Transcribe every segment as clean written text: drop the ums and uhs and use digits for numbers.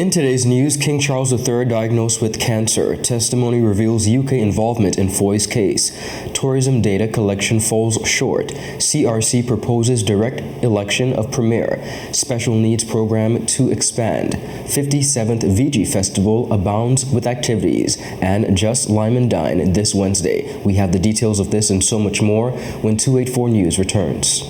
In today's news, King Charles III diagnosed with cancer. Testimony reveals UK involvement in Foy's case. Tourism data collection falls short. CRC proposes direct election of Premier. Special needs program to expand. 57th VG Festival abounds with activities. And JOST Lyman Dine this Wednesday. We have the details of this and so much more when 284 News returns.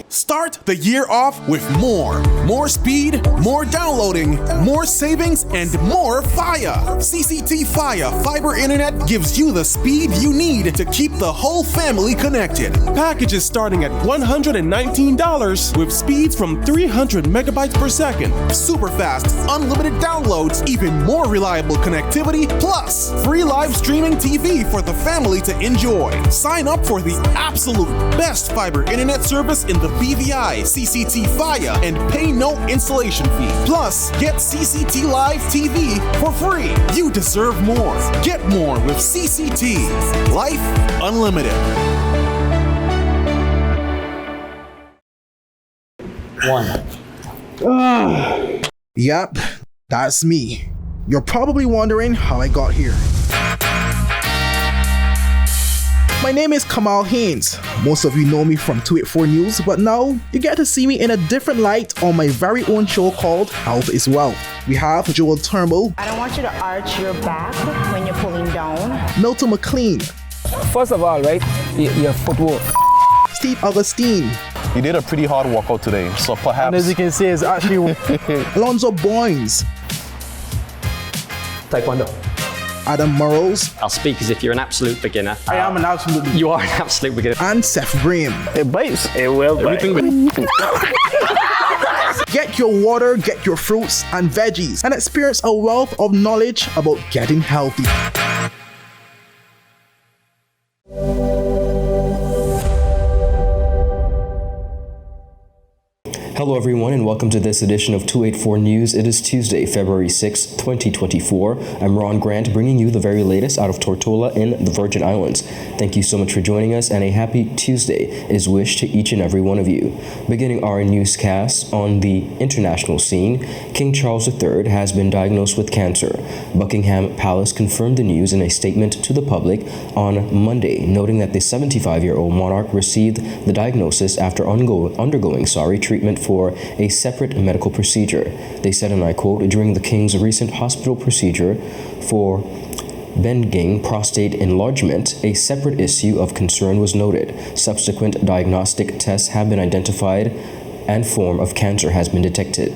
Start the year off with more speed, more downloading, more savings, and more fire. CCT Fire Fiber Internet gives you the speed you need to keep the whole family connected. Packages starting at $119 with speeds from 300 megabytes per second, super fast, unlimited downloads, even more reliable connectivity, plus free live streaming TV for the family to enjoy. Sign up for the absolute best fiber internet service in the BVI CCT Fire and pay no installation fee. Plus, get CCT Live TV for free. You deserve more. Get more with CCT. Life Unlimited. Yep, that's me. You're probably wondering how I got here. My name is Kamal Haynes. Most of you know me from 284 News, but now you get to see me in a different light on my very own show called Health is Wealth. We have Joel Turnbull. I don't want you to arch your back when you're pulling down. Milton McLean. First of all, right, your footwork. Steve Augustine. You did a pretty hard workout today, so perhaps... And as you can see, it's actually... Alonzo Boynes. Taekwondo. Adam Murrows. I'll speak as if you're an absolute beginner. I am an absolute beginner. You are an absolute beginner. And Seth Brame. It bites. It will bite. Get your water, get your fruits and veggies, and experience a wealth of knowledge about getting healthy. Hello everyone and welcome to this edition of 284 News. It is Tuesday, February 6, 2024. I'm Ron Grant bringing you the very latest out of Tortola in the Virgin Islands. Thank you so much for joining us and a happy Tuesday is wished to each and every one of you. Beginning our newscast on the international scene, King Charles III has been diagnosed with cancer. Buckingham Palace confirmed the news in a statement to the public on Monday, noting that the 75-year-old monarch received the diagnosis after undergoing treatment for a separate medical procedure. They said, and I quote, during the King's recent hospital procedure for Benign prostate enlargement, a separate issue of concern was noted. Subsequent diagnostic tests have been identified and form of cancer has been detected.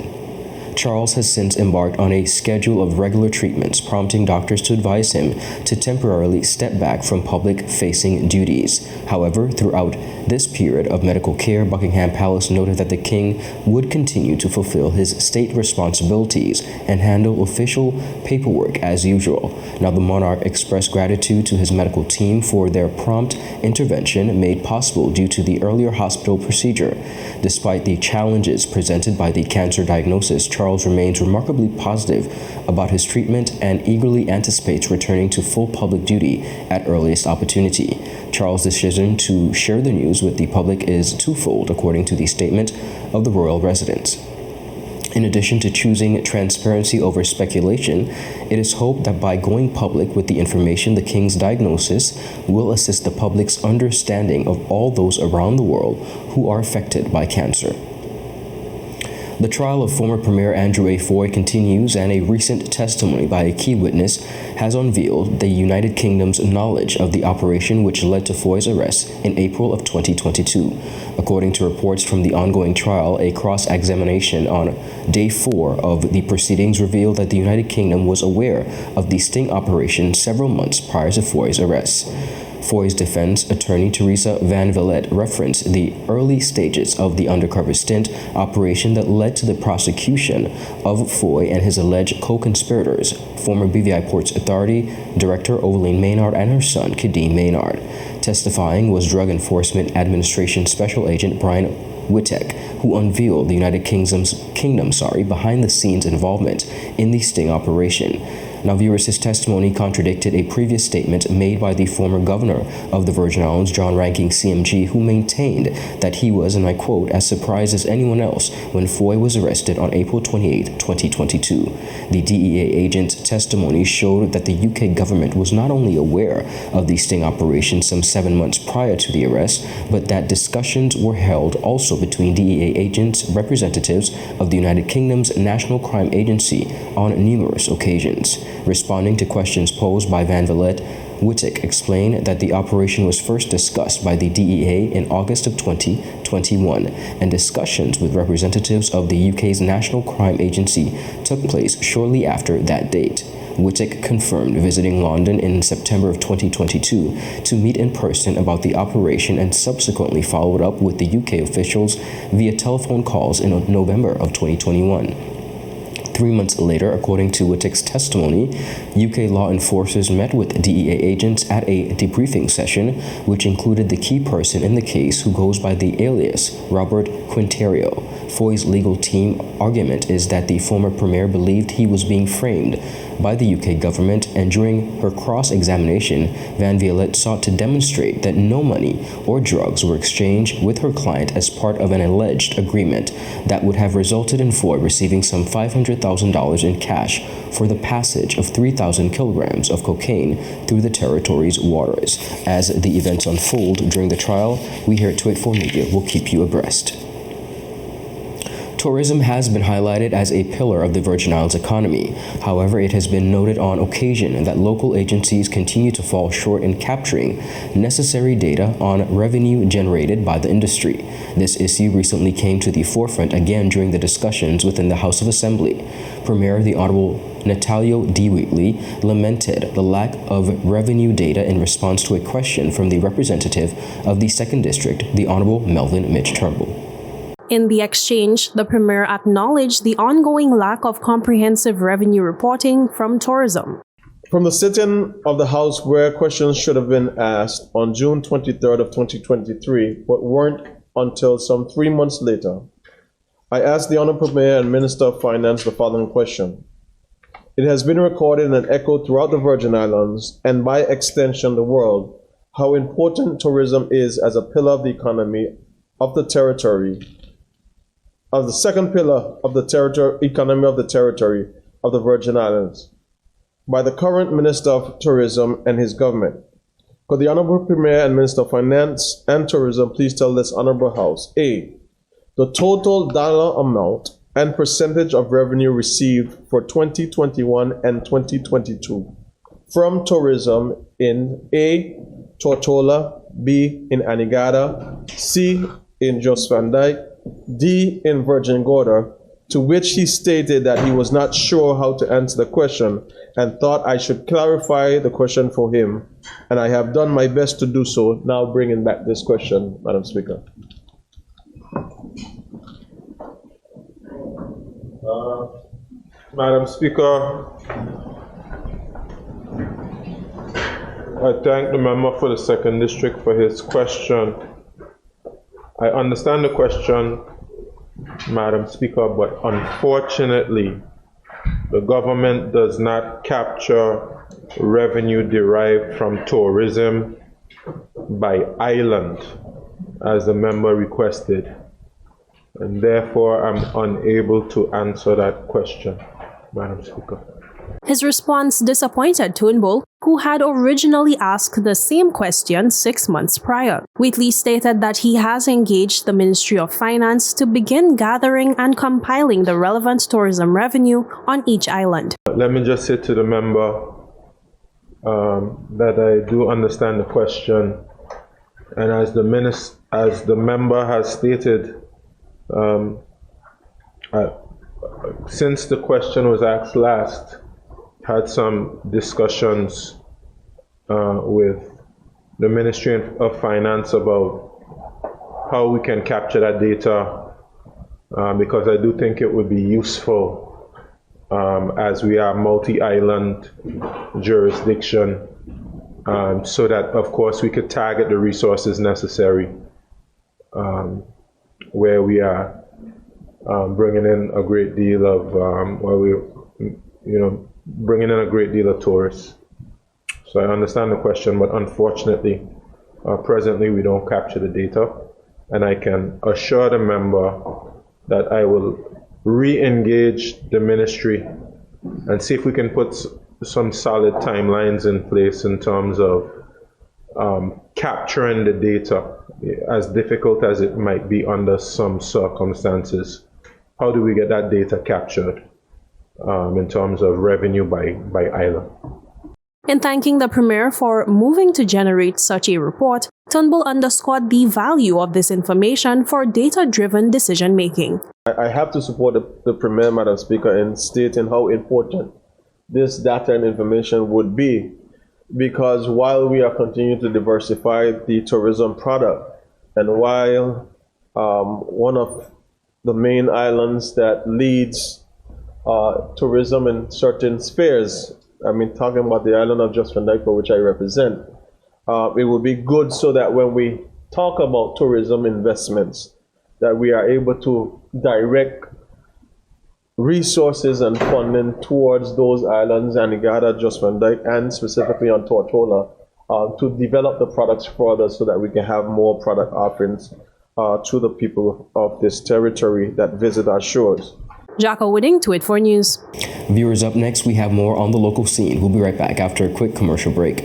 Charles has since embarked on a schedule of regular treatments, prompting doctors to advise him to temporarily step back from public-facing duties. However, throughout this period of medical care, Buckingham Palace noted that the king would continue to fulfill his state responsibilities and handle official paperwork as usual. Now, the monarch expressed gratitude to his medical team for their prompt intervention made possible due to the earlier hospital procedure. Despite the challenges presented by the cancer diagnosis, Charles remains remarkably positive about his treatment and eagerly anticipates returning to full public duty at earliest opportunity. Charles' decision to share the news with the public is twofold, according to the statement of the royal residence. In addition to choosing transparency over speculation, it is hoped that by going public with the information, the King's diagnosis will assist the public's understanding of all those around the world who are affected by cancer. The trial of former Premier Andrew A. Foy continues, and a recent testimony by a key witness has unveiled the United Kingdom's knowledge of the operation which led to Foy's arrest in April of 2022. According to reports from the ongoing trial, a cross-examination on day 4 of the proceedings revealed that the United Kingdom was aware of the sting operation several months prior to Foy's arrest. Foy's defense attorney Teresa Van Vliet referenced the early stages of the undercover stint operation that led to the prosecution of Foy and his alleged co-conspirators, former BVI Ports Authority Director Ovaline Maynard and her son Kadeem Maynard. Testifying was Drug Enforcement Administration Special Agent Brian Wittek, who unveiled the United Kingdom's behind-the-scenes involvement in the sting operation. Now, viewers, his testimony contradicted a previous statement made by the former governor of the Virgin Islands, John Ranking CMG, who maintained that he was, and I quote, as surprised as anyone else when Foy was arrested on April 28, 2022. The DEA agent's testimony showed that the UK government was not only aware of the sting operation some 7 months prior to the arrest, but that discussions were held also between DEA agents, representatives of the United Kingdom's National Crime Agency on numerous occasions. Responding to questions posed by Van Vliet, Wittek explained that the operation was first discussed by the DEA in August of 2021, and discussions with representatives of the UK's National Crime Agency took place shortly after that date. Wittek confirmed visiting London in September of 2022 to meet in person about the operation and subsequently followed up with the UK officials via telephone calls in November of 2021. 3 months later, according to Wittek's testimony, UK law enforcers met with DEA agents at a debriefing session, which included the key person in the case who goes by the alias Robert Quinterio. Foy's legal team argument is that the former premier believed he was being framed by the UK government, and during her cross-examination, Van Vliet sought to demonstrate that no money or drugs were exchanged with her client as part of an alleged agreement that would have resulted in Foy receiving some $500,000 in cash for the passage of 3,000 kilograms of cocaine through the territory's waters. As the events unfold during the trial, we here at 284 Media will keep you abreast. Tourism has been highlighted as a pillar of the Virgin Islands economy. However, it has been noted on occasion that local agencies continue to fall short in capturing necessary data on revenue generated by the industry. This issue recently came to the forefront again during the discussions within the House of Assembly. Premier the Honorable Natalio D. Wheatley lamented the lack of revenue data in response to a question from the representative of the 2nd District, the Honorable Melvin Mitch Turnbull. In the exchange, the Premier acknowledged the ongoing lack of comprehensive revenue reporting from tourism. From the sitting of the House where questions should have been asked on June 23rd of 2023, but weren't until some 3 months later, I asked the Honourable Premier and Minister of Finance the following question. It has been recorded and echoed throughout the Virgin Islands, and by extension the world, how important tourism is as a pillar of the economy of the territory, of the second pillar of the economy of the territory of the Virgin Islands, by the current Minister of Tourism and his government. Could the Honourable Premier and Minister of Finance and Tourism please tell this Honourable House, A, the total dollar amount and percentage of revenue received for 2021 and 2022 from tourism in A, Tortola, B, in Anegada, C, in Jos Van Dyke, D, in Virgin Gorda, to which he stated that he was not sure how to answer the question and thought I should clarify the question for him, and I have done my best to do so, now bringing back this question, Madam Speaker. Madam Speaker, I thank the member for the 2nd District for his question. I understand the question, Madam Speaker, but unfortunately, the government does not capture revenue derived from tourism by island, as the member requested, and therefore I'm unable to answer that question, Madam Speaker. His response disappointed Turnbull, who had originally asked the same question 6 months prior. Wheatley stated that he has engaged the Ministry of Finance to begin gathering and compiling the relevant tourism revenue on each island. Let me just say to the member that I do understand the question, and as the member has stated, since the question was asked last, had some discussions with the Ministry of Finance about how we can capture that data, because I do think it would be useful as we are multi-island jurisdiction, so that of course we could target the resources necessary where we are bringing in a great deal of where we bringing in a great deal of tourists. So I understand the question, but unfortunately, presently we don't capture the data. And I can assure the member that I will re-engage the ministry and see if we can put some solid timelines in place in terms of capturing the data, as difficult as it might be under some circumstances. How do we get that data captured in terms of revenue by island? In thanking the Premier for moving to generate such a report, Turnbull underscored the value of this information for data-driven decision-making. I have to support the Premier, Madam Speaker, in stating how important this data and information would be, because while we are continuing to diversify the tourism product, and while one of the main islands that leads tourism in certain spheres, I mean, talking about the island of Just Van Dyke, for which I represent, it would be good so that when we talk about tourism investments, that we are able to direct resources and funding towards those islands, Anegada, Just Van Dyke, and specifically on Tortola, to develop the products further so that we can have more product offerings to the people of this territory that visit our shores. Jacko Wooding, 284 News. Viewers, up next, we have more on the local scene. We'll be right back after a quick commercial break.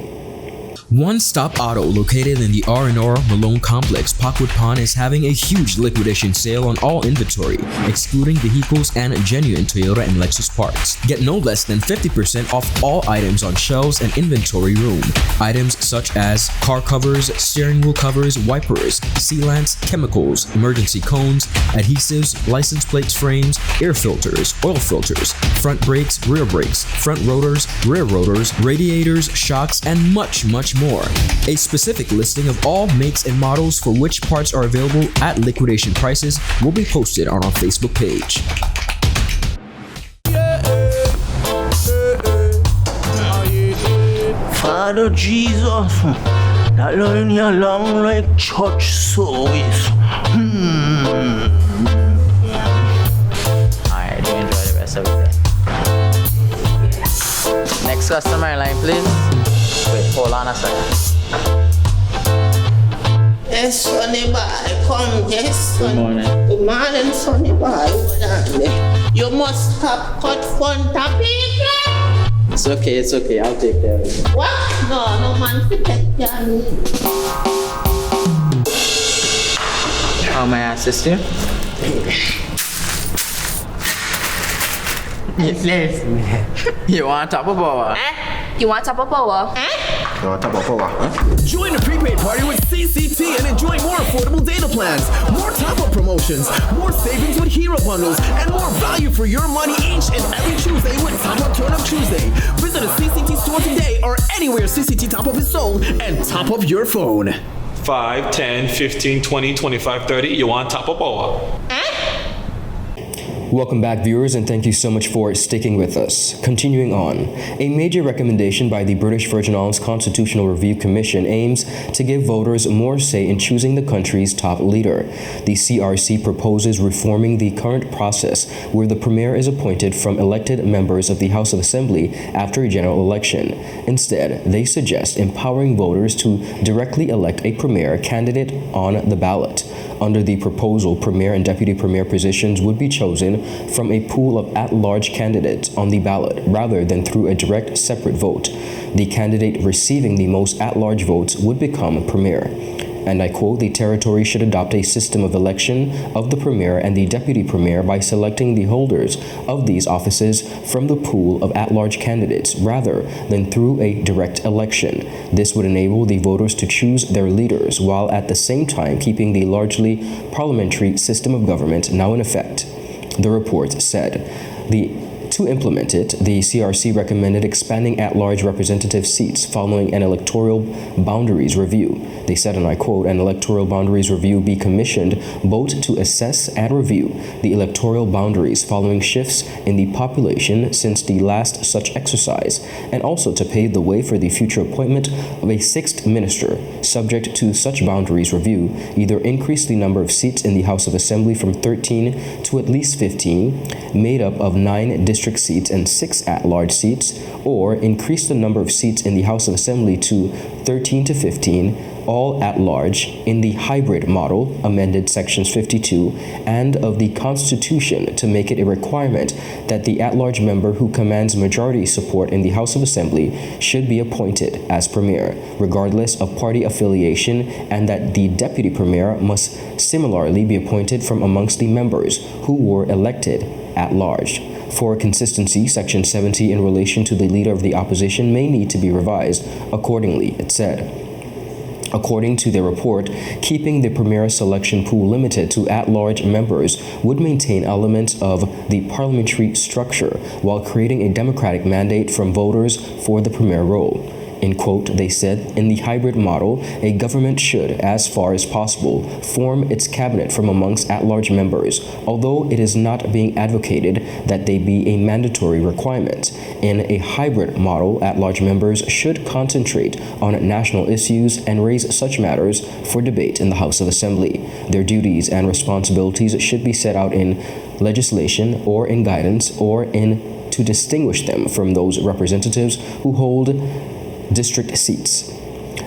One Stop Auto, located in the R&R Malone Complex, Parkwood Pond, is having a huge liquidation sale on all inventory, excluding vehicles and genuine Toyota and Lexus parts. Get no less than 50% off all items on shelves and inventory room. Items such as car covers, steering wheel covers, wipers, sealants, chemicals, emergency cones, adhesives, license plates frames, air filters, oil filters, front brakes, front rotors, rear rotors, radiators, shocks, and much more. A specific listing of all makes and models for which parts are available at liquidation prices will be posted on our Facebook page. Father Jesus, that line here long like church service. Alright, do enjoy the rest of it. Next customer line, please. Wait, hold on a second. Yes, Sonny boy, come, yes. Good morning. Good morning, Sonny boy. Hold on there. You must have cut front of people. It's okay, I'll take care of it. What? No man to take care of me. How may I assist you? Yes. You want top of power? You want top of power? Join the prepaid party with CCT and enjoy more affordable data plans, more top-up promotions, more savings with hero bundles, and more value for your money each and every Tuesday with Top Up Turn Up Tuesday. Visit a CCT store today or anywhere CCT Top Up is sold and top up your phone. 5, 10, 15, 20, 25, 30. You want top of power? Welcome back, viewers, and thank you so much for sticking with us. Continuing on, a major recommendation by the British Virgin Islands Constitutional Review Commission aims to give voters more say in choosing the country's top leader. The CRC proposes reforming the current process where the Premier is appointed from elected members of the House of Assembly after a general election. Instead, they suggest empowering voters to directly elect a Premier candidate on the ballot. Under the proposal, Premier and Deputy Premier positions would be chosen from a pool of at-large candidates on the ballot rather than through a direct separate vote. The candidate receiving the most at-large votes would become Premier. And I quote, the territory should adopt a system of election of the Premier and the Deputy Premier by selecting the holders of these offices from the pool of at-large candidates rather than through a direct election. This would enable the voters to choose their leaders while at the same time keeping the largely parliamentary system of government now in effect. The report said, to implement it, the CRC recommended expanding at-large representative seats following an electoral boundaries review. They said, and I quote, an electoral boundaries review be commissioned both to assess and review the electoral boundaries following shifts in the population since the last such exercise, and also to pave the way for the future appointment of a sixth minister, subject to such boundaries review, either increase the number of seats in the House of Assembly from 13 to at least 15, made up of 9 district district seats and 6 at-large seats, or increase the number of seats in the House of Assembly to 13 to 15, all at-large, in the hybrid model, amended sections 52, and of the Constitution to make it a requirement that the at-large member who commands majority support in the House of Assembly should be appointed as Premier, regardless of party affiliation, and that the Deputy Premier must similarly be appointed from amongst the members who were elected at large. For consistency, Section 70 in relation to the Leader of the Opposition may need to be revised accordingly, it said. According to the report, keeping the Premier selection pool limited to at-large members would maintain elements of the parliamentary structure while creating a democratic mandate from voters for the Premier role. In quote, they said, in the hybrid model, a government should, as far as possible, form its cabinet from amongst at-large members, although it is not being advocated that they be a mandatory requirement. In a hybrid model, at-large members should concentrate on national issues and raise such matters for debate in the House of Assembly. Their duties and responsibilities should be set out in legislation or in guidance or in to distinguish them from those representatives who hold district seats.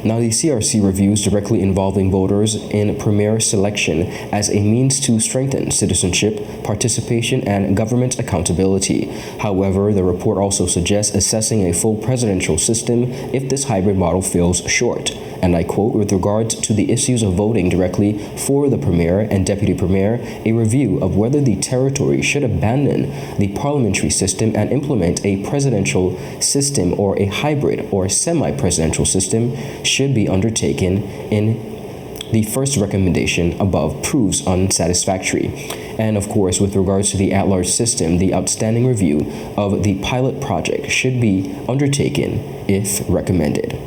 Now, the CRC reviews directly involving voters in Premier selection as a means to strengthen citizenship, participation, and government accountability. However, the report also suggests assessing a full presidential system if this hybrid model falls short. And I quote, with regard to the issues of voting directly for the Premier and Deputy Premier, a review of whether the territory should abandon the parliamentary system and implement a presidential system or a hybrid or semi-presidential system should be undertaken in the first recommendation above proves unsatisfactory. And of course, with regards to the at-large system, the outstanding review of the pilot project should be undertaken if recommended.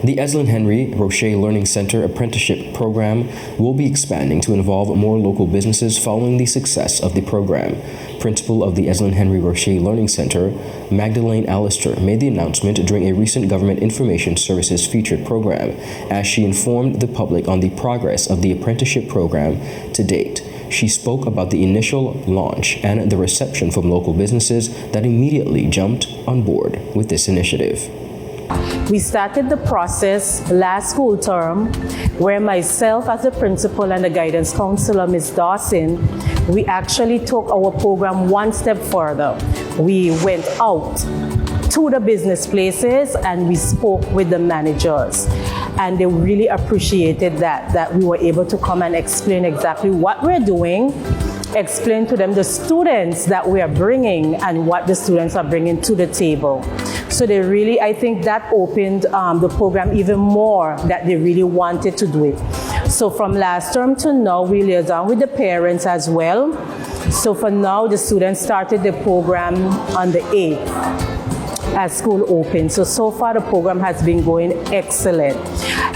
The Eslin Henry Roche Learning Center apprenticeship program will be expanding to involve more local businesses following the success of the program. Principal of the Eslin Henry Roche Learning Center, Magdalene Allister, made the announcement during a recent Government Information Services featured program as she informed the public on the progress of the apprenticeship program to date. She spoke about the initial launch and the reception from local businesses that immediately jumped on board with this initiative. We started the process last school term where myself as the principal and the guidance counselor, Ms. Dawson, we actually took our program one step further. We went out to the business places and we spoke with the managers. And they really appreciated that we were able to come and explain exactly what we're doing, explain to them the students that we are bringing and what the students are bringing to the table. So they really, I think that opened the program even more, that they really wanted to do it. So from last term to now, we liaison with the parents as well. So for now, the students started the program on the 8th. As school opened. So far the program has been going excellent.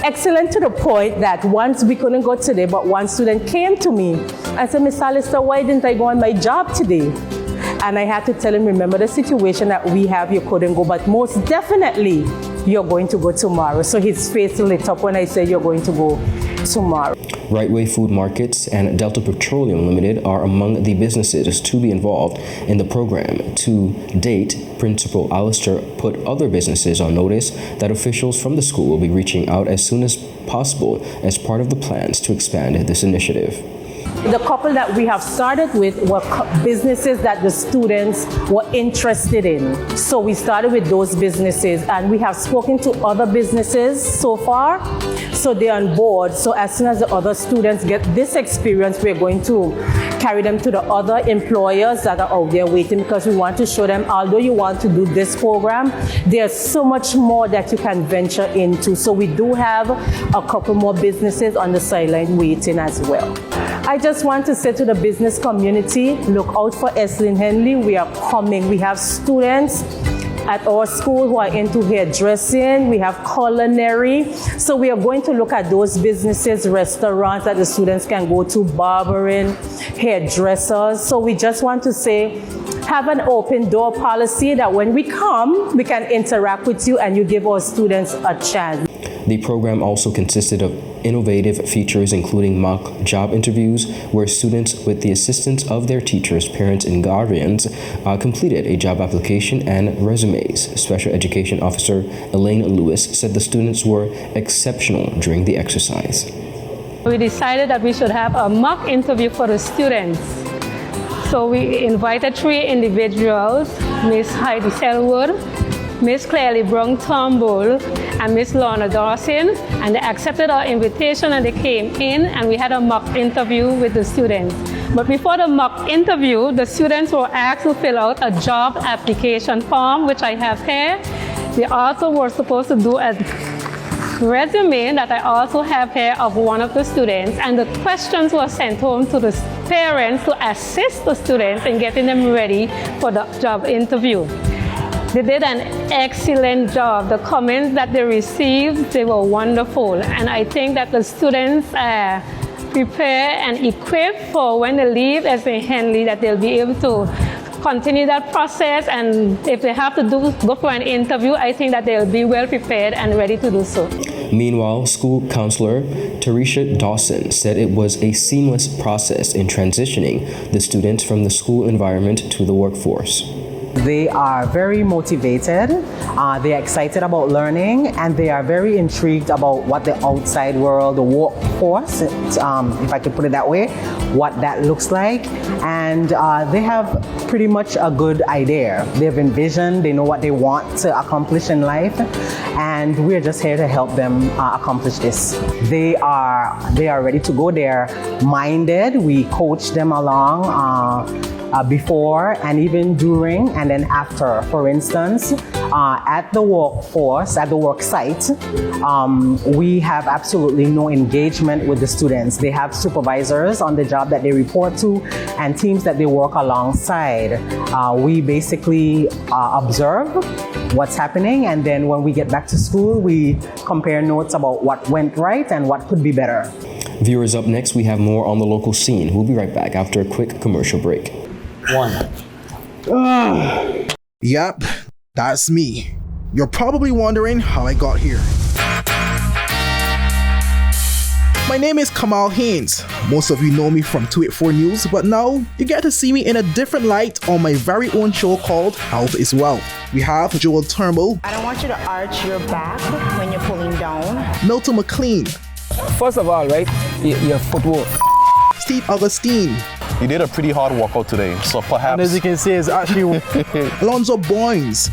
Excellent to the point that once we couldn't go today, but one student came to me and said, Miss Allister, why didn't I go on my job today? And I had to tell him, remember the situation that we have, you couldn't go, but most definitely you're going to go tomorrow. So his face lit up when I said you're going to go tomorrow. Right Way Food Markets and Delta Petroleum Limited are among the businesses to be involved in the program. To date, Principal Allister put other businesses on notice that officials from the school will be reaching out as soon as possible as part of the plans to expand this initiative. The couple that we have started with were businesses that the students were interested in. So we started with those businesses and we have spoken to other businesses so far. So they're on board. So as soon as the other students get this experience, we're going to carry them to the other employers that are out there waiting, because we want to show them, although you want to do this program, there's so much more that you can venture into. So we do have a couple more businesses on the sideline waiting as well. I just want to say to the business community, look out for Eslin Henley. We are coming. We have students at our school who are into hairdressing. We have culinary. So we are going to look at those businesses, restaurants that the students can go to, barbering, hairdressers. So we just want to say, have an open door policy that when we come, we can interact with you and you give our students a chance. The program also consisted of innovative features including mock job interviews, where students, with the assistance of their teachers, parents, and guardians, completed a job application and resumes. Special Education Officer Elaine Lewis said the students were exceptional during the exercise. We decided that we should have a mock interview for the students. So we invited 3 individuals, Miss Heidi Selwood, Miss Claire Brown Turnbull, and Miss Lorna Dawson, and they accepted our invitation and they came in and we had a mock interview with the students. But before the mock interview, the students were asked to fill out a job application form, which I have here. They also were supposed to do a resume that I also have here of one of the students, and the questions were sent home to the parents to assist the students in getting them ready for the job interview. They did an excellent job. The comments that they received, they were wonderful, and I think that the students are prepared and equipped for when they leave as a Henley, that they'll be able to continue that process, and if they have to go for an interview, I think that they'll be well prepared and ready to do so. Meanwhile, school counselor Tarisha Dawson said it was a seamless process in transitioning the students from the school environment to the workforce. They are very motivated, they are excited about learning, and they are very intrigued about what the outside world, the workforce, if I could put it that way, what that looks like. And they have pretty much a good idea. They've envisioned, they know what they want to accomplish in life, and we're just here to help them accomplish this. They are ready to go. They're minded. We coach them along before and even during and then after. For instance, at the workforce, at the work site, we have absolutely no engagement with the students. They have supervisors on the job that they report to and teams that they work alongside. We basically observe what's happening, and then when we get back to school, we compare notes about what went right and what could be better. Viewers, up next, we have more on the local scene. We'll be right back after a quick commercial break. Yep, that's me. You're probably wondering how I got here. My name is Kamal Haynes. Most of you know me from 284 News, but now you get to see me in a different light on my very own show called Health is Wealth. We have Joel Turnbull. I don't want you to arch your back when you're pulling down. Milton McLean. First of all, right, your footwork. Steve Augustine. You did a pretty hard workout today, so perhaps... And as you can see, it's actually... Alonzo Boynes.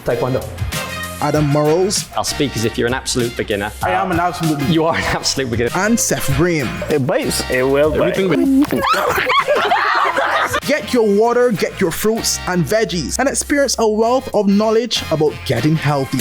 Taekwondo. Adam Murrows. I'll speak as if you're an absolute beginner. I am an absolute beginner. You are an absolute beginner. And Seth Graham. It bites. It will bite. Get your water, get your fruits and veggies, and experience a wealth of knowledge about getting healthy.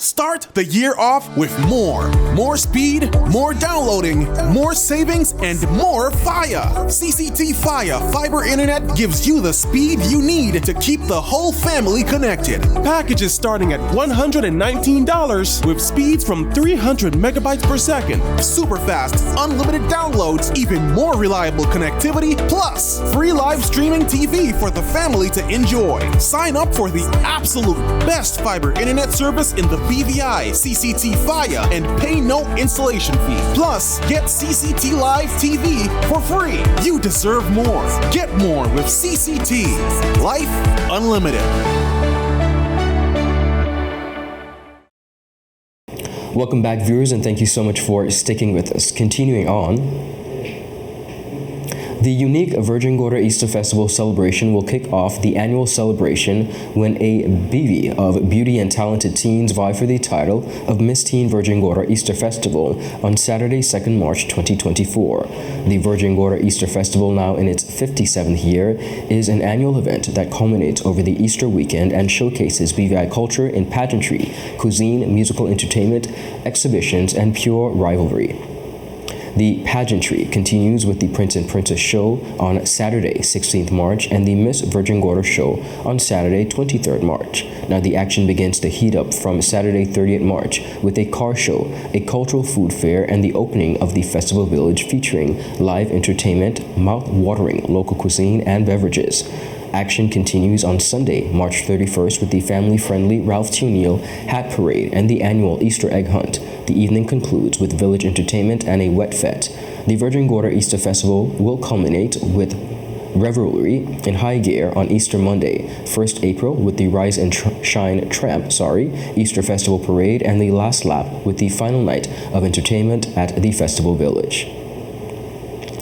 Start the year off with more. More speed, more downloading, more savings, and more fire. CCT Fire Fiber Internet gives you the speed you need to keep the whole family connected. Packages starting at $119 with speeds from 300 megabytes per second. Super fast, unlimited downloads, even more reliable connectivity, plus free live streaming TV for the family to enjoy. Sign up for the absolute best fiber internet service in the BVI, CCT Fire, and pay no installation fee. Plus, get CCT Live TV for free. You deserve more. Get more with CCT. Life Unlimited. Welcome back, viewers, and thank you so much for sticking with us. Continuing on, the unique Virgin Gorda Easter Festival celebration will kick off the annual celebration when a bevy of beauty and talented teens vie for the title of Miss Teen Virgin Gorda Easter Festival on Saturday, 2nd March 2024. The Virgin Gorda Easter Festival, now in its 57th year, is an annual event that culminates over the Easter weekend and showcases BVI culture in pageantry, cuisine, musical entertainment, exhibitions, and pure rivalry. The pageantry continues with the Prince and Princess show on Saturday, 16th March, and the Miss Virgin Gorda show on Saturday, 23rd March. Now, the action begins to heat up from Saturday, 30th March, with a car show, a cultural food fair, and the opening of the Festival Village featuring live entertainment, mouth-watering local cuisine, and beverages. Action continues on Sunday, March 31st, with the family-friendly Ralph T. O'Neill Hat Parade and the annual Easter Egg Hunt. The evening concludes with village entertainment and a wet fete. The Virgin Gorda Easter Festival will culminate with revelry in high gear on Easter Monday, 1st April, with the Rise and Shine Easter Festival Parade, and the last lap with the final night of entertainment at the Festival Village.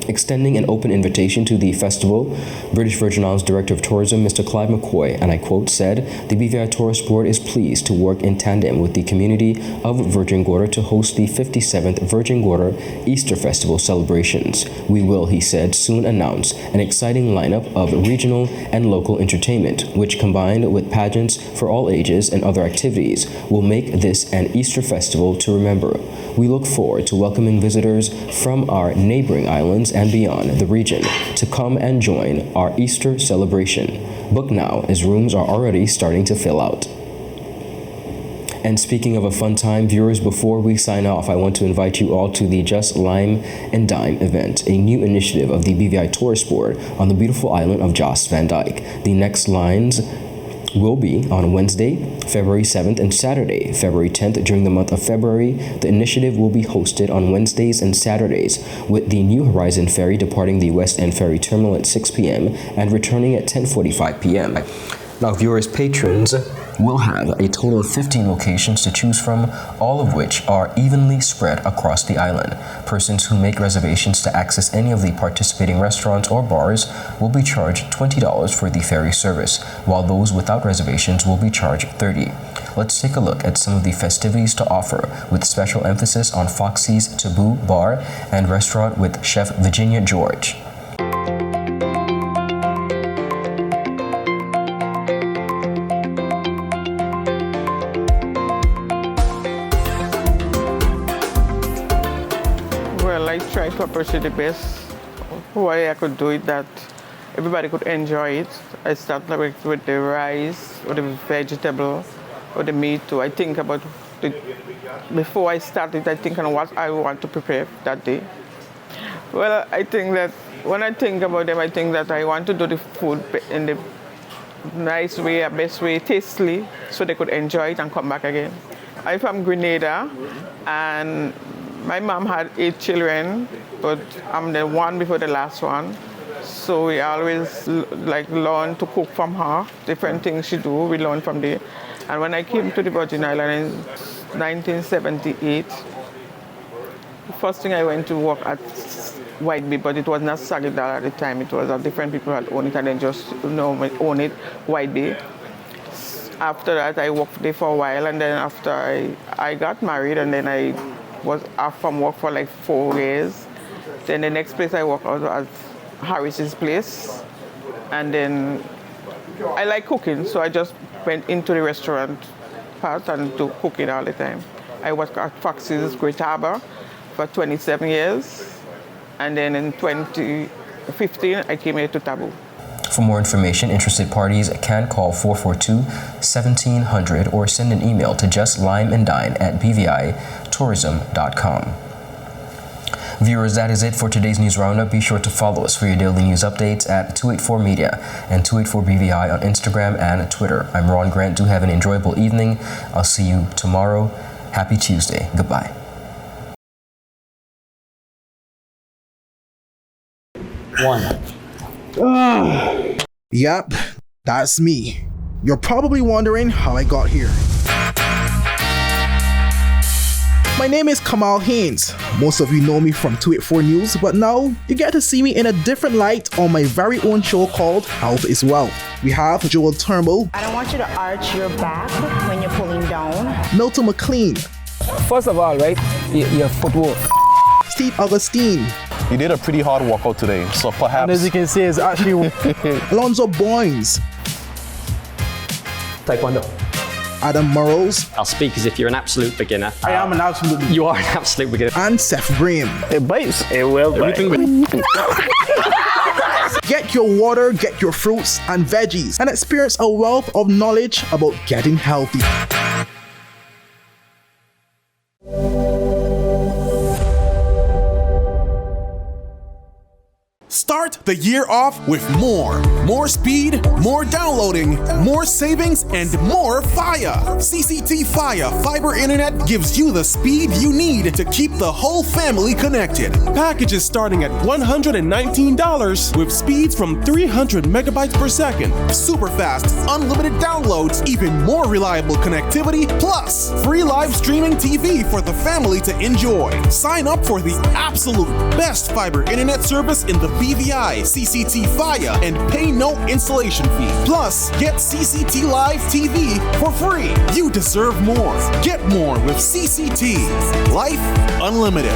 Extending an open invitation to the festival, British Virgin Islands Director of Tourism, Mr. Clive McCoy, and I quote, said, "The BVI Tourist Board is pleased to work in tandem with the community of Virgin Gorda to host the 57th Virgin Gorda Easter Festival celebrations. We will," he said, "soon announce an exciting lineup of regional and local entertainment, which combined with pageants for all ages and other activities will make this an Easter festival to remember. We look forward to welcoming visitors from our neighboring islands and beyond the region to come and join our Easter celebration. Book now, as rooms are already starting to fill out." And speaking of a fun time, viewers, before we sign off, I want to invite you all to the Just Lime and Dine event, a new initiative of the BVI Tourist Board on the beautiful island of Jost Van Dyke. The next lines will be on Wednesday, February 7th, and Saturday, February 10th. During the month of February, the initiative will be hosted on Wednesdays and Saturdays, with the New Horizon Ferry departing the West End Ferry Terminal at 6 p.m. and returning at 10:45 p.m. Now, viewers, patrons will have a total of 15 locations to choose from, all of which are evenly spread across the island. Persons who make reservations to access any of the participating restaurants or bars will be charged $20 for the ferry service, while those without reservations will be charged $30. Let's take a look at some of the festivities to offer, with special emphasis on Foxy's Taboo Bar and Restaurant with Chef Virginia George. I try to appreciate the best way I could do it, that everybody could enjoy it. I start with the rice or the vegetable or the meat too. I think about it before I start it. I think on what I want to prepare that day. Well, I think that when I think about them, I think that I want to do the food in the nice way, best way, tastily, so they could enjoy it and come back again. I'm from Grenada, and my mom had 8 children, but I'm the one before the last one. So we always learn to cook from her. Different things she do, we learn from there. And when I came to the Virgin Islands in 1978, the first thing I went to work at White Bay, but it was not Sagidal at the time. It was different people had owned it, and then just own it, White Bay. After that, I worked there for a while, and then after I got married, and then I was off from work for like 4 years. Then the next place I worked was at Harris's place. And then I like cooking, so I just went into the restaurant part and do cooking all the time. I worked at Foxy's Great Harbor for 27 years. And then in 2015, I came here to Taboo. For more information, interested parties can call 442-1700 or send an email to justlimeanddine@bvitourism.com. Viewers, that is it for today's news roundup. Be sure to follow us for your daily news updates at 284 Media and 284 BVI on Instagram and Twitter. I'm Ron Grant. Do have an enjoyable evening. I'll see you tomorrow. Happy Tuesday. Goodbye. Yep, that's me. You're probably wondering how I got here. My name is Kamal Haynes. Most of you know me from 284 News, but now you get to see me in a different light on my very own show called Health is Wealth. We have Joel Turnbull. I don't want you to arch your back when you're pulling down. Milton McLean. First of all, right, your footwork. Steve Augustine. You did a pretty hard workout today, so perhaps... And as you can see, it's actually... Alonzo Boynes. Taekwondo. Adam Morrows. I'll speak as if you're an absolute beginner. I am an absolute beginner. You are an absolute beginner. And Seth Brame. It bites. It will bite. Get your water, get your fruits and veggies, and experience a wealth of knowledge about getting healthy. Start the year off with more. More speed, more downloading, more savings, and more fire. CCT Fire Fiber Internet gives you the speed you need to keep the whole family connected. Packages starting at $119 with speeds from 300 megabytes per second. Super fast, unlimited downloads, even more reliable connectivity, plus free live streaming TV for the family to enjoy. Sign up for the absolute best fiber internet service in the BVI, CCT Fire, and pay no installation fee. Plus, get CCT Live TV for free. You deserve more. Get more with CCT. Life Unlimited.